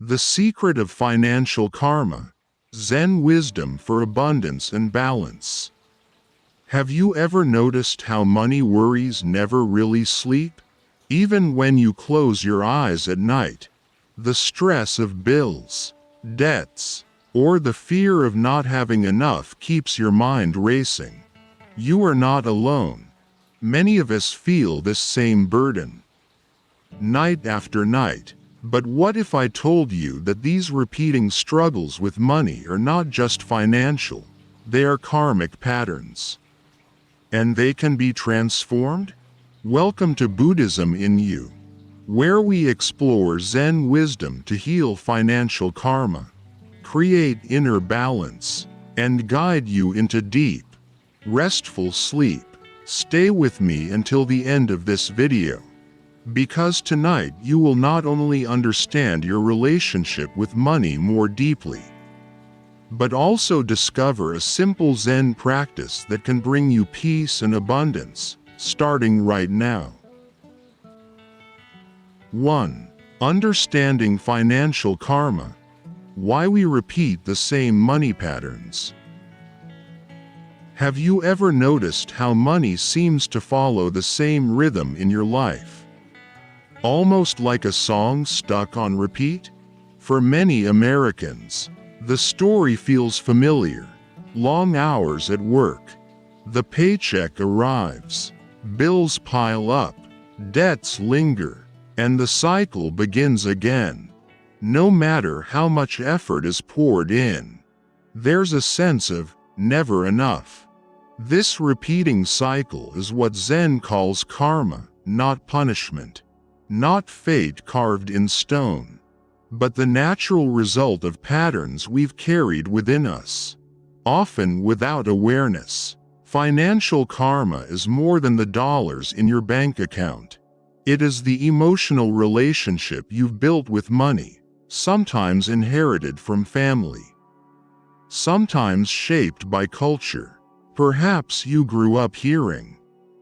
The secret of financial karma, Zen wisdom for abundance and balance. Have you ever noticed how money worries never really sleep? Even when you close your eyes at night, the stress of bills, debts, or the fear of not having enough keeps your mind racing. You are not alone. Many of us feel this same burden, night after night. But what if I told you that these repeating struggles with money are not just financial, they are karmic patterns? And they can be transformed? Welcome to Buddhism in You, where we explore Zen wisdom to heal financial karma, create inner balance, and guide you into deep, restful sleep. Stay with me until the end of this video, because tonight you will not only understand your relationship with money more deeply, but also discover a simple Zen practice that can bring you peace and abundance, starting right now. 1. Understanding financial karma. Why we repeat the same money patterns. Have you ever noticed how money seems to follow the same rhythm in your life? Almost like a song stuck on repeat? For many Americans, the story feels familiar. Long hours at work. The paycheck arrives. Bills pile up. Debts linger. And the cycle begins again. No matter how much effort is poured in, there's a sense of never enough. This repeating cycle is what Zen calls karma, not punishment, not fate carved in stone, but the natural result of patterns we've carried within us, often without awareness. Financial karma is more than the dollars in your bank account. It is the emotional relationship you've built with money, sometimes inherited from family, sometimes shaped by culture. Perhaps you grew up hearing,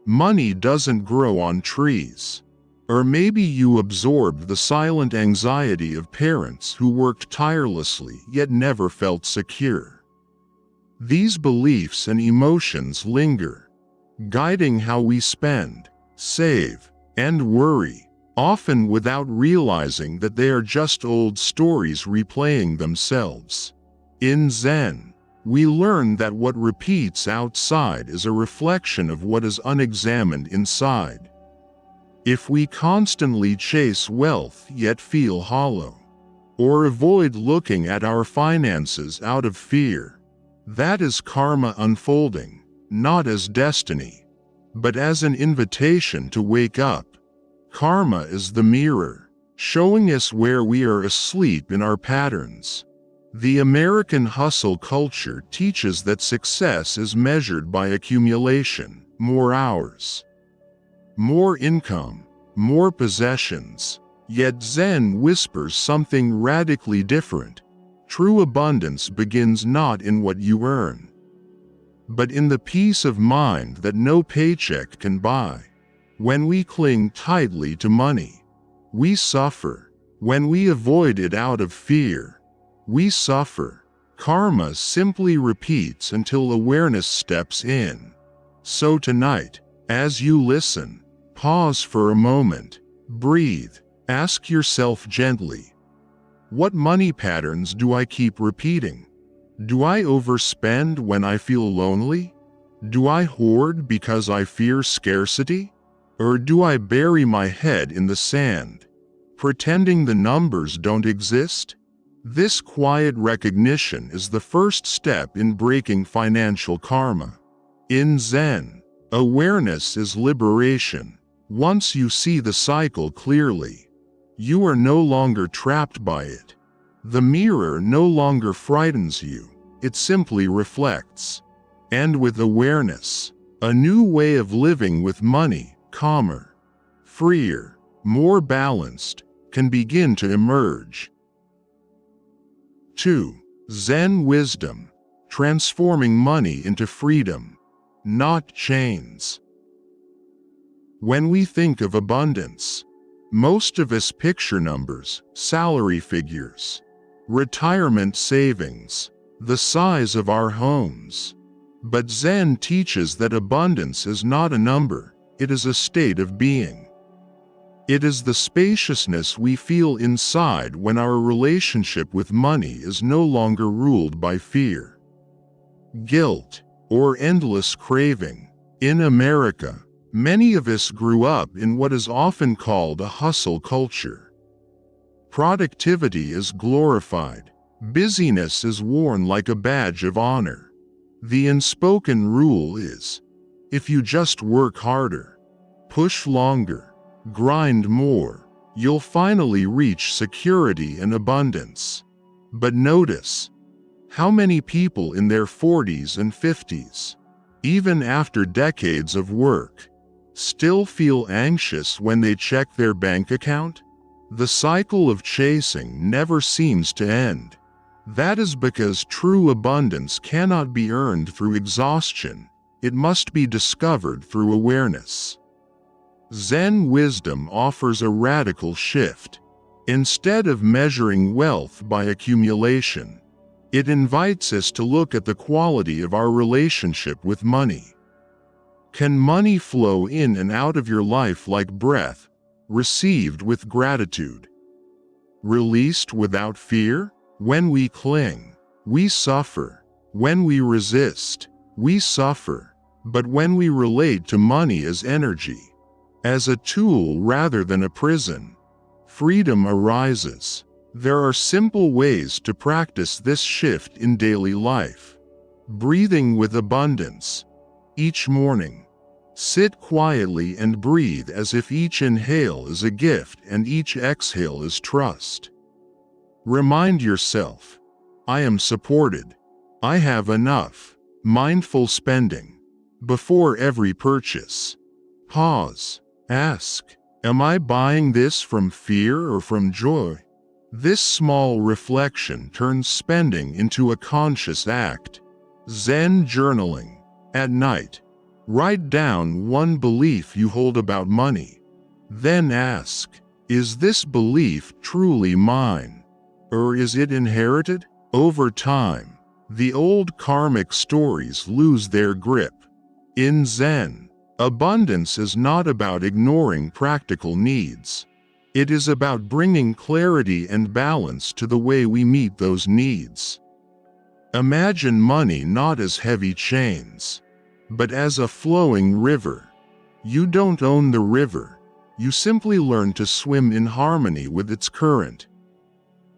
"Money doesn't grow on trees." Or maybe you absorbed the silent anxiety of parents who worked tirelessly yet never felt secure. These beliefs and emotions linger, guiding how we spend, save, and worry, often without realizing that they are just old stories replaying themselves. In Zen, we learn that what repeats outside is a reflection of what is unexamined inside. If we constantly chase wealth yet feel hollow, or avoid looking at our finances out of fear, that is karma unfolding, not as destiny, but as an invitation to wake up. Karma is the mirror, showing us where we are asleep in our patterns. The American hustle culture teaches that success is measured by accumulation, more hours, more income, more possessions. Yet Zen whispers something radically different. True abundance begins not in what you earn, but in the peace of mind that no paycheck can buy. When we cling tightly to money, we suffer. When we avoid it out of fear, we suffer. Karma simply repeats until awareness steps in. So tonight, as you listen, pause for a moment, breathe, ask yourself gently, what money patterns do I keep repeating? Do I overspend when I feel lonely? Do I hoard because I fear scarcity? Or do I bury my head in the sand, pretending the numbers don't exist? This quiet recognition is the first step in breaking financial karma. In Zen, awareness is liberation. Once you see the cycle clearly, you are no longer trapped by it. The mirror no longer frightens you, it simply reflects. And with awareness, a new way of living with money, calmer, freer, more balanced, can begin to emerge. 2. Zen wisdom, transforming money into freedom, not chains. When we think of abundance, Most of us picture numbers, salary figures, retirement savings, the size of our homes. But Zen teaches that abundance is not a number, it is a state of being. It is the spaciousness we feel inside when our relationship with money is no longer ruled by fear, guilt, or endless craving. In America, many of us grew up in what is often called a hustle culture. Productivity is glorified. Busyness is worn like a badge of honor. The unspoken rule is, if you just work harder, push longer, grind more, you'll finally reach security and abundance. But notice, how many people in their 40s and 50s, even after decades of work, still feel anxious when they check their bank account? The cycle of chasing never seems to end. That is because true abundance cannot be earned through exhaustion, it must be discovered through awareness. Zen wisdom offers a radical shift. Instead of measuring wealth by accumulation, it invites us to look at the quality of our relationship with money. Can money flow in and out of your life like breath, received with gratitude, released without fear? When we cling, we suffer. When we resist, we suffer. But when we relate to money as energy, as a tool rather than a prison, freedom arises. There are simple ways to practice this shift in daily life. Breathing with abundance. Each morning, sit quietly and breathe as if each inhale is a gift and each exhale is trust. Remind yourself, I am supported. I have enough. Mindful spending. Before every purchase, pause. Ask, am I buying this from fear or from joy? This small reflection turns spending into a conscious act. Zen journaling. At night, write down one belief you hold about money. Then ask, is this belief truly mine? Or is it inherited? Over time, the old karmic stories lose their grip. In Zen, abundance is not about ignoring practical needs. It is about bringing clarity and balance to the way we meet those needs. Imagine money not as heavy chains, but as a flowing river. You don't own the river, you simply learn to swim in harmony with its current.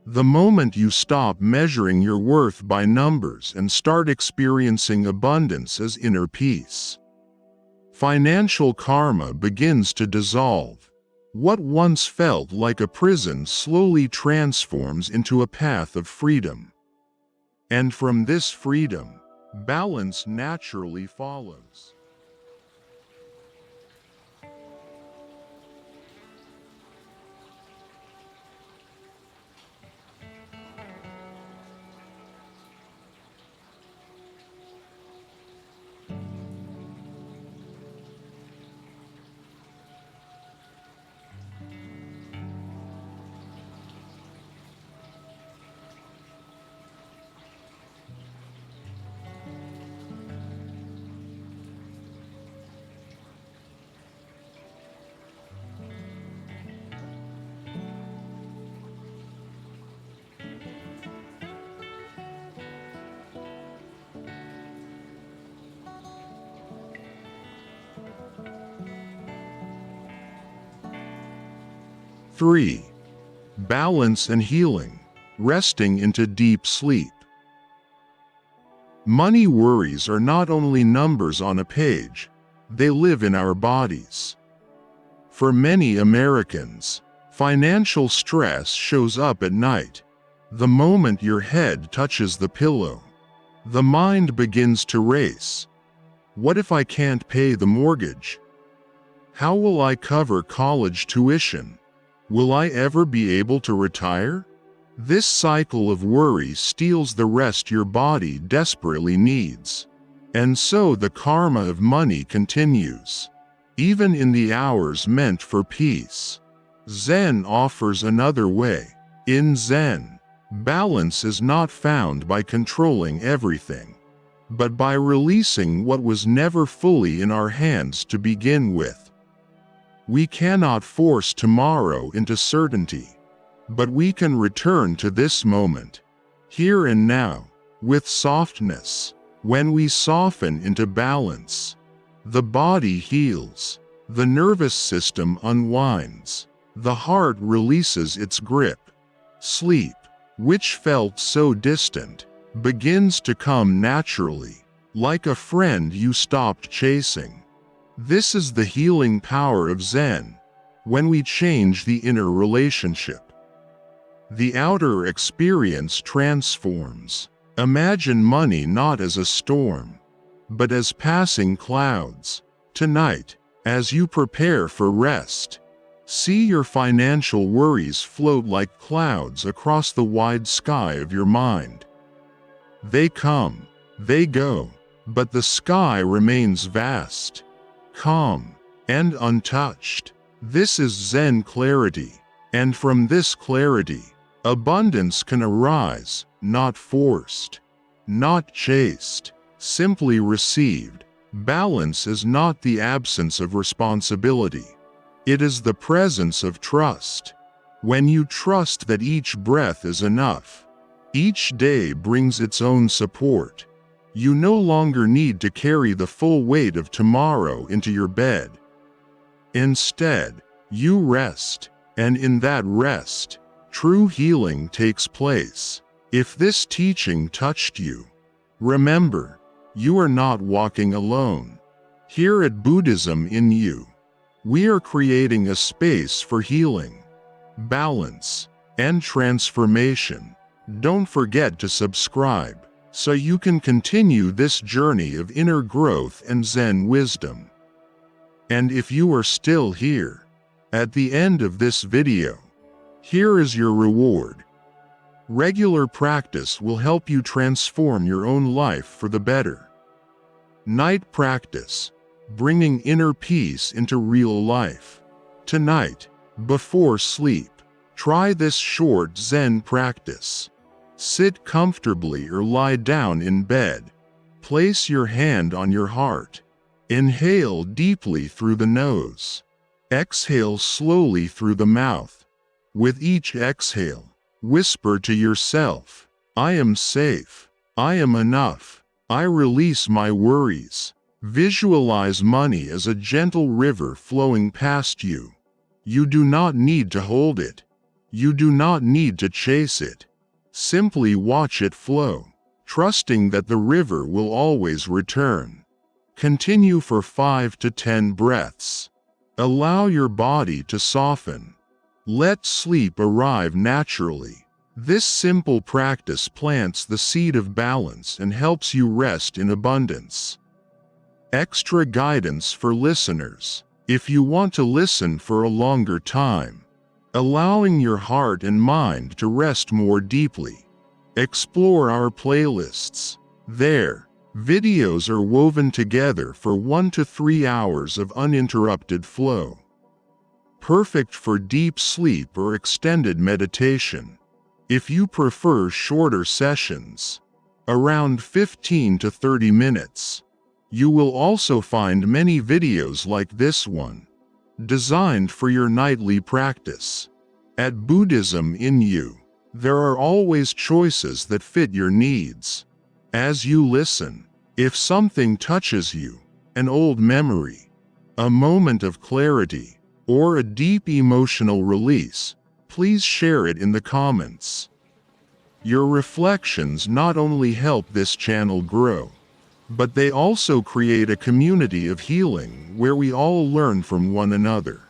The moment you stop measuring your worth by numbers and start experiencing abundance as inner peace, financial karma begins to dissolve. What once felt like a prison slowly transforms into a path of freedom. And from this freedom, balance naturally follows. Three, balance and healing, resting into deep sleep. Money worries are not only numbers on a page, they live in our bodies. For many Americans, financial stress shows up at night. The moment your head touches the pillow, the mind begins to race. What if I can't pay the mortgage? How will I cover college tuition? Will I ever be able to retire? This cycle of worry steals the rest your body desperately needs. And so the karma of money continues, even in the hours meant for peace. Zen offers another way. In Zen, balance is not found by controlling everything, but by releasing what was never fully in our hands to begin with. We cannot force tomorrow into certainty, but we can return to this moment, here and now, with softness. When we soften into balance, the body heals, the nervous system unwinds, the heart releases its grip. Sleep, which felt so distant, begins to come naturally, like a friend you stopped chasing. This is the healing power of Zen, when we change the inner relationship. The outer experience transforms. Imagine money not as a storm, but as passing clouds. Tonight, as you prepare for rest, see your financial worries float like clouds across the wide sky of your mind. They come, they go, but the sky remains vast, calm, and untouched. This is Zen clarity, and from this clarity, abundance can arise, not forced, not chased, simply received. Balance is not the absence of responsibility. It is the presence of trust. When you trust that each breath is enough, each day brings its own support, you no longer need to carry the full weight of tomorrow into your bed. Instead, you rest, and in that rest, true healing takes place. If this teaching touched you, remember, you are not walking alone. Here at Buddhism in You, we are creating a space for healing, balance, and transformation. Don't forget to subscribe, so you can continue this journey of inner growth and Zen wisdom. And if you are still here, at the end of this video, here is your reward. Regular practice will help you transform your own life for the better. Night practice, bringing inner peace into real life. Tonight, before sleep, try this short Zen practice. Sit comfortably or lie down in bed. Place your hand on your heart. Inhale deeply through the nose. Exhale slowly through the mouth. With each exhale, whisper to yourself, I am safe. I am enough. I release my worries. Visualize money as a gentle river flowing past you. You do not need to hold it. You do not need to chase it. Simply watch it flow, trusting that the river will always return. Continue for 5 to 10 breaths. Allow your body to soften. Let sleep arrive naturally. This simple practice plants the seed of balance and helps you rest in abundance. Extra guidance for listeners. If you want to listen for a longer time, allowing your heart and mind to rest more deeply, explore our playlists. There, videos are woven together for 1 to 3 hours of uninterrupted flow. Perfect for deep sleep or extended meditation. If you prefer shorter sessions, around 15 to 30 minutes, you will also find many videos like this one, designed for your nightly practice. At Buddhism in You, there are always choices that fit your needs. As you listen, if something touches you, an old memory, a moment of clarity, or a deep emotional release, please share it in the comments. Your reflections not only help this channel grow, but they also create a community of healing where we all learn from one another.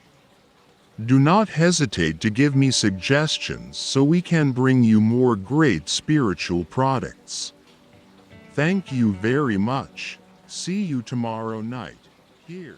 Do not hesitate to give me suggestions so we can bring you more great spiritual products. Thank you very much. See you tomorrow night, here.